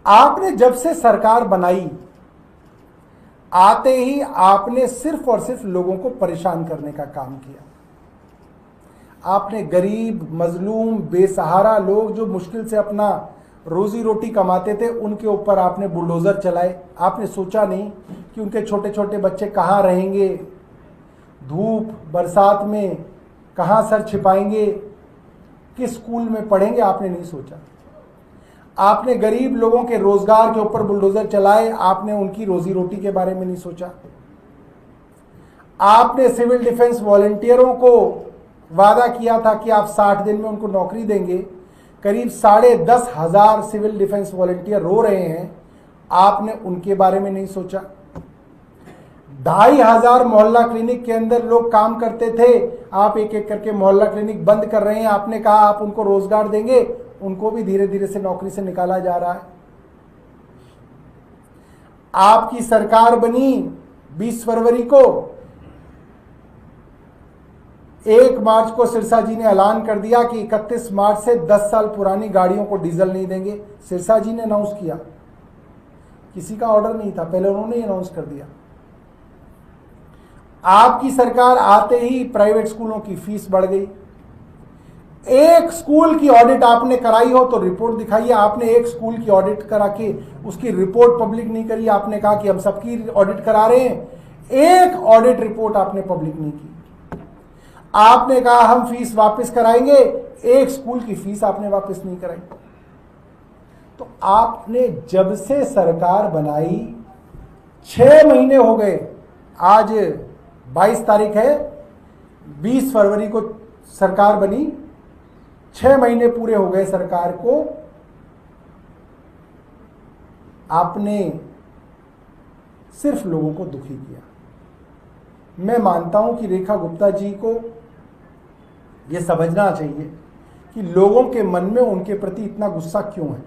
आपने जब से सरकार बनाई, आते ही आपने सिर्फ और सिर्फ लोगों को परेशान करने का काम किया। आपने गरीब, मजलूम, बेसहारा लोग जो मुश्किल से अपना रोजी रोटी कमाते थे, उनके ऊपर आपने बुलडोजर चलाए। आपने सोचा नहीं कि उनके छोटे छोटे बच्चे कहाँ रहेंगे, धूप बरसात में कहाँ सर छिपाएंगे, किस स्कूल में पढ़ेंगे, आपने नहीं सोचा। आपने गरीब लोगों के रोजगार के ऊपर बुलडोजर चलाए, आपने उनकी रोजी रोटी के बारे में नहीं सोचा। आपने सिविल डिफेंस वॉलंटियरों को वादा किया था कि आप 60 दिन में उनको नौकरी देंगे। करीब 10,500 सिविल डिफेंस वॉलंटियर रो रहे हैं, आपने उनके बारे में नहीं सोचा। 2,500 मोहल्ला क्लिनिक के अंदर लोग काम करते थे, आप एक एक करके मोहल्ला क्लिनिक बंद कर रहे हैं। आपने कहा आप उनको रोजगार देंगे, उनको भी धीरे धीरे से नौकरी से निकाला जा रहा है। आपकी सरकार बनी 20 फरवरी को, 1 मार्च को सिरसा जी ने ऐलान कर दिया कि 31 मार्च से 10 साल पुरानी गाड़ियों को डीजल नहीं देंगे। सिरसा जी ने अनाउंस किया, किसी का ऑर्डर नहीं था, पहले उन्होंने अनाउंस कर दिया। आपकी सरकार आते ही प्राइवेट स्कूलों की फीस बढ़ गई। एक स्कूल की ऑडिट आपने कराई हो तो रिपोर्ट दिखाइए। आपने एक स्कूल की ऑडिट करा के उसकी रिपोर्ट पब्लिक नहीं करी। आपने कहा कि हम सबकी ऑडिट करा रहे हैं, एक ऑडिट रिपोर्ट आपने पब्लिक नहीं की। आपने कहा हम फीस वापस कराएंगे, एक स्कूल की फीस आपने वापस नहीं कराई। तो आपने जब से सरकार बनाई 6 महीने हो गए, आज 22 तारीख है, 20 फरवरी को सरकार बनी, 6 महीने पूरे हो गए सरकार को। आपने सिर्फ लोगों को दुखी किया। मैं मानता हूं कि रेखा गुप्ता जी को यह समझना चाहिए कि लोगों के मन में उनके प्रति इतना गुस्सा क्यों है।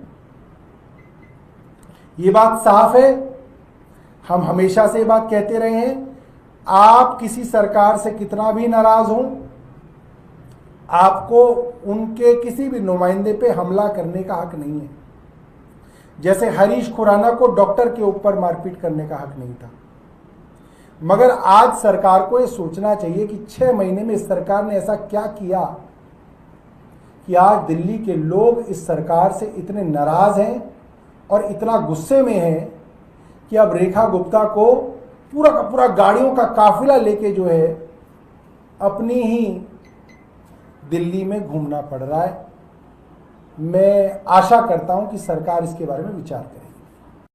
ये बात साफ है, हम हमेशा से ये बात कहते रहे हैं, आप किसी सरकार से कितना भी नाराज हो, आपको उनके किसी भी नुमाइंदे पे हमला करने का हक नहीं है। जैसे हरीश खुराना को डॉक्टर के ऊपर मारपीट करने का हक नहीं था। मगर आज सरकार को यह सोचना चाहिए कि 6 महीने में इस सरकार ने ऐसा क्या किया कि आज दिल्ली के लोग इस सरकार से इतने नाराज हैं और इतना गुस्से में हैं कि अब रेखा गुप्ता को पूरा का पूरा गाड़ियों का काफिला लेके जो है अपनी ही दिल्ली में घूमना पड़ रहा है। मैं आशा करता हूं कि सरकार इसके बारे में विचार करे।